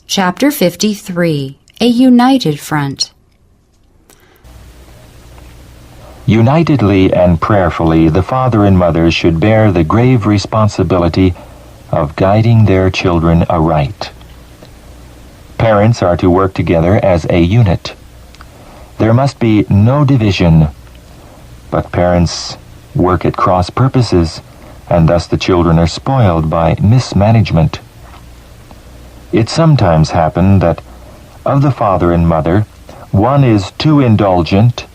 Chapter 53, A United Front. Unitedly and prayerfully, the father and mother should bear the grave responsibility of guiding their children aright. Parents are to work together as a unit. There must be no division, but parents work at cross purposes, and thus the children are spoiled by mismanagement. It sometimes happens that of the father and mother, one is too indulgent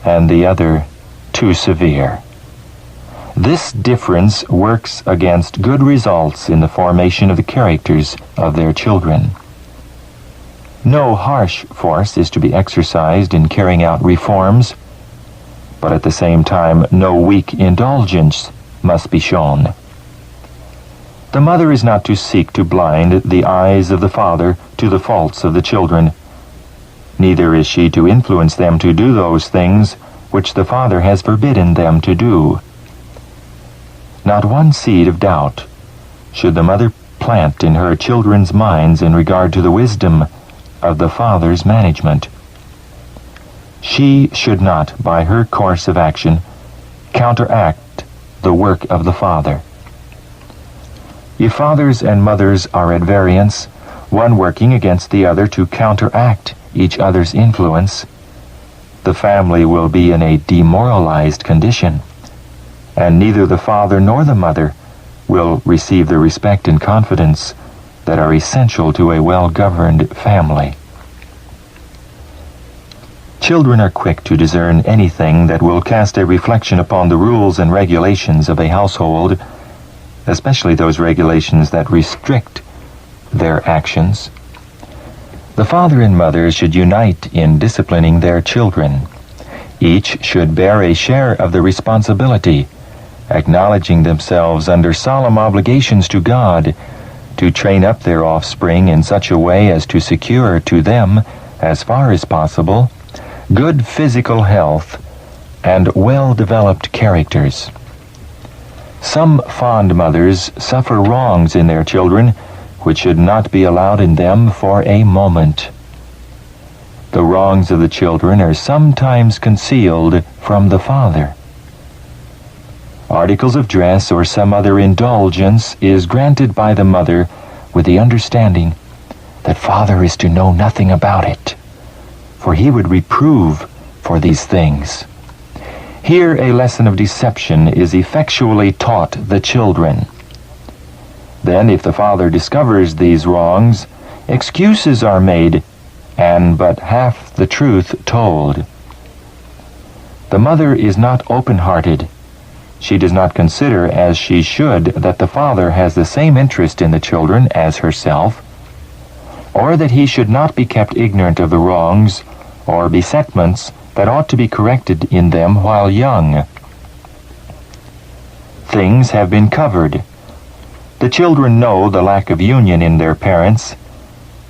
and the other too severe. This difference works against good results in the formation of the characters of their children. No harsh force is to be exercised in carrying out reforms, but at the same time no weak indulgence must be shown. The mother is not to seek to blind the eyes of the father to the faults of the children. Neither is she to influence them to do those things which the father has forbidden them to do. Not one seed of doubt should the mother plant in her children's minds in regard to the wisdom of the father's management. She should not, by her course of action, counteract the work of the father. If fathers and mothers are at variance, one working against the other to counteract each other's influence, the family will be in a demoralized condition, and neither the father nor the mother will receive the respect and confidence that are essential to a well-governed family. Children are quick to discern anything that will cast a reflection upon the rules and regulations of a household, especially those regulations that restrict their actions. The father and mother should unite in disciplining their children. Each should bear a share of the responsibility, acknowledging themselves under solemn obligations to God to train up their offspring in such a way as to secure to them, as far as possible, good physical health and well-developed characters. Some fond mothers suffer wrongs in their children which should not be allowed in them for a moment. The wrongs of the children are sometimes concealed from the father. Articles of dress or some other indulgence is granted by the mother with the understanding that father is to know nothing about it, for he would reprove for these things. Here a lesson of deception is effectually taught the children. Then, if the father discovers these wrongs, excuses are made, and but half the truth told. The mother is not open-hearted. She does not consider, as she should, that the father has the same interest in the children as herself, or that he should not be kept ignorant of the wrongs or besetments that ought to be corrected in them while young. Things have been covered. The children know the lack of union in their parents,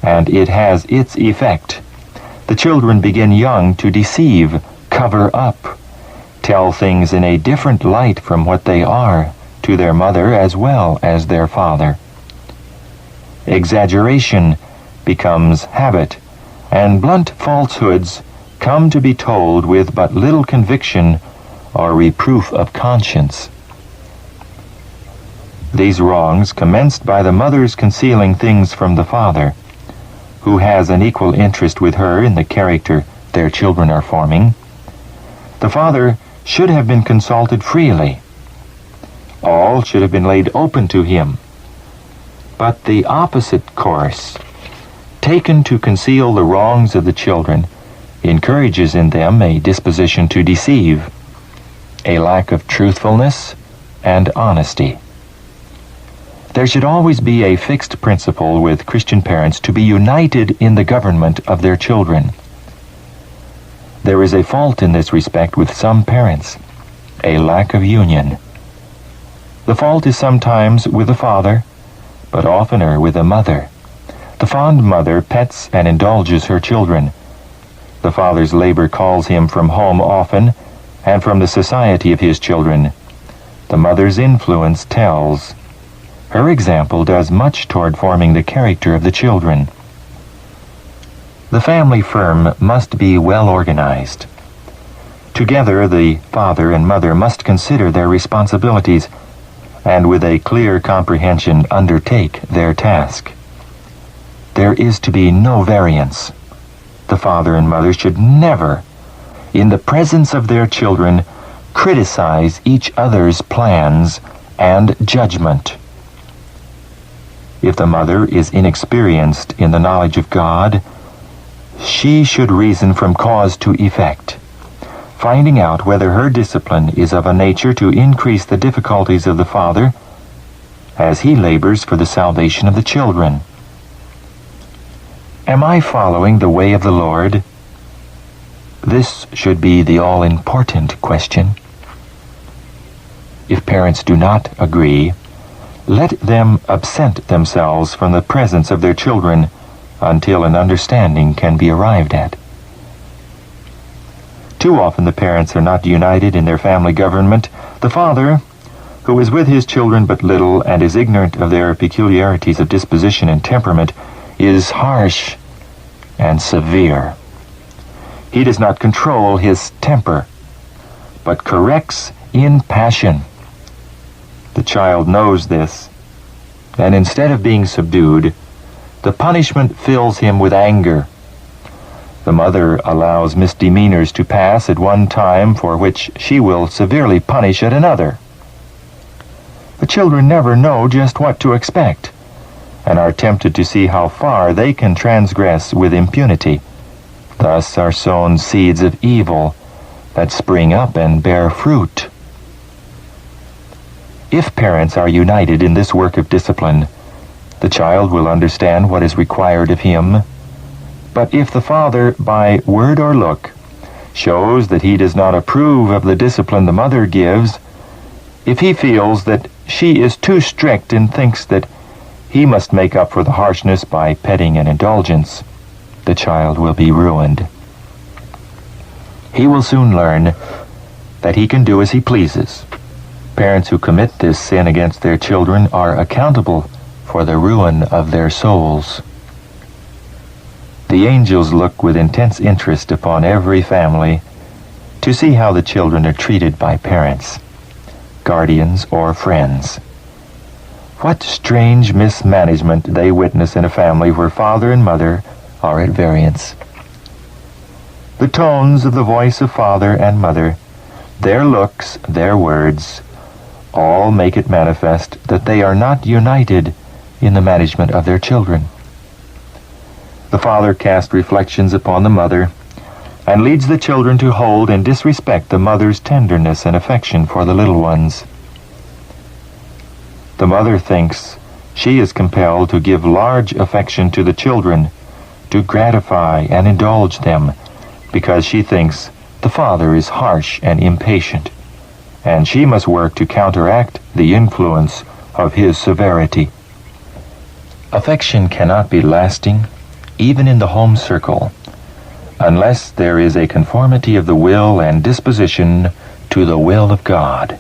and it has its effect. The children begin young to deceive, cover up, tell things in a different light from what they are to their mother as well as their father. Exaggeration becomes habit, and blunt falsehoods come to be told with but little conviction or reproof of conscience. These wrongs, commenced by the mother's concealing things from the father, who has an equal interest with her in the character their children are forming. The father should have been consulted freely. All should have been laid open to him. But the opposite course, taken to conceal the wrongs of the children, encourages in them a disposition to deceive, a lack of truthfulness and honesty. There should always be a fixed principle with Christian parents to be united in the government of their children. There is a fault in this respect with some parents, a lack of union. The fault is sometimes with the father, but oftener with the mother. The fond mother pets and indulges her children. The father's labor calls him from home often, and from the society of his children. The mother's influence tells. Her example does much toward forming the character of the children. The family firm must be well organized. Together, the father and mother must consider their responsibilities and with a clear comprehension undertake their task. There is to be no variance. The father and mother should never, in the presence of their children, criticize each other's plans and judgment. If the mother is inexperienced in the knowledge of God, she should reason from cause to effect, finding out whether her discipline is of a nature to increase the difficulties of the father as he labors for the salvation of the children. Am I following the way of the Lord? This should be the all-important question. If parents do not agree, let them absent themselves from the presence of their children until an understanding can be arrived at. Too often the parents are not united in their family government. The father, who is with his children but little and is ignorant of their peculiarities of disposition and temperament, is harsh and severe. He does not control his temper, but corrects in passion. The child knows this, and instead of being subdued, the punishment fills him with anger. The mother allows misdemeanors to pass at one time for which she will severely punish at another. The children never know just what to expect, and are tempted to see how far they can transgress with impunity. Thus are sown seeds of evil that spring up and bear fruit. If parents are united in this work of discipline, the child will understand what is required of him. But if the father, by word or look, shows that he does not approve of the discipline the mother gives, if he feels that she is too strict and thinks that he must make up for the harshness by petting and indulgence, the child will be ruined. He will soon learn that he can do as he pleases. Parents who commit this sin against their children are accountable for the ruin of their souls. The angels look with intense interest upon every family to see how the children are treated by parents, guardians, or friends. What strange mismanagement they witness in a family where father and mother are at variance. The tones of the voice of father and mother, their looks, their words, all make it manifest that they are not united in the management of their children. The father casts reflections upon the mother and leads the children to hold and disrespect the mother's tenderness and affection for the little ones. The mother thinks she is compelled to give large affection to the children, to gratify and indulge them, because she thinks the father is harsh and impatient, and she must work to counteract the influence of his severity. Affection cannot be lasting, even in the home circle, unless there is a conformity of the will and disposition to the will of God.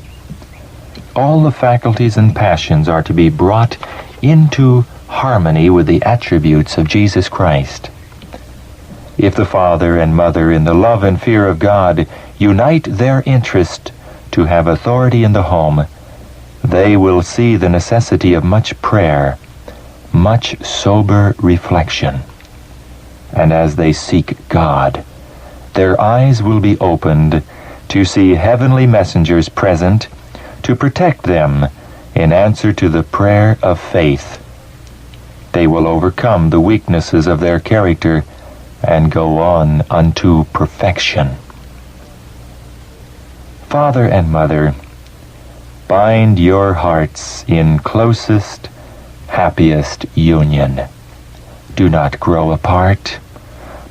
All the faculties and passions are to be brought into harmony with the attributes of Jesus Christ. If the father and mother, in the love and fear of God, unite their interest to have authority in the home, they will see the necessity of much prayer, much sober reflection. And as they seek God, their eyes will be opened to see heavenly messengers present to protect them in answer to the prayer of faith. They will overcome the weaknesses of their character and go on unto perfection. Father and mother, bind your hearts in closest, happiest union. Do not grow apart,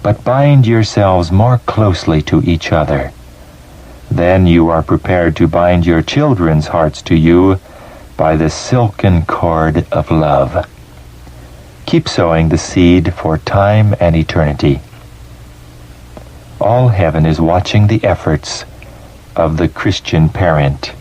but bind yourselves more closely to each other. Then you are prepared to bind your children's hearts to you by the silken cord of love. Keep sowing the seed for time and eternity. All heaven is watching the efforts of the Christian parent.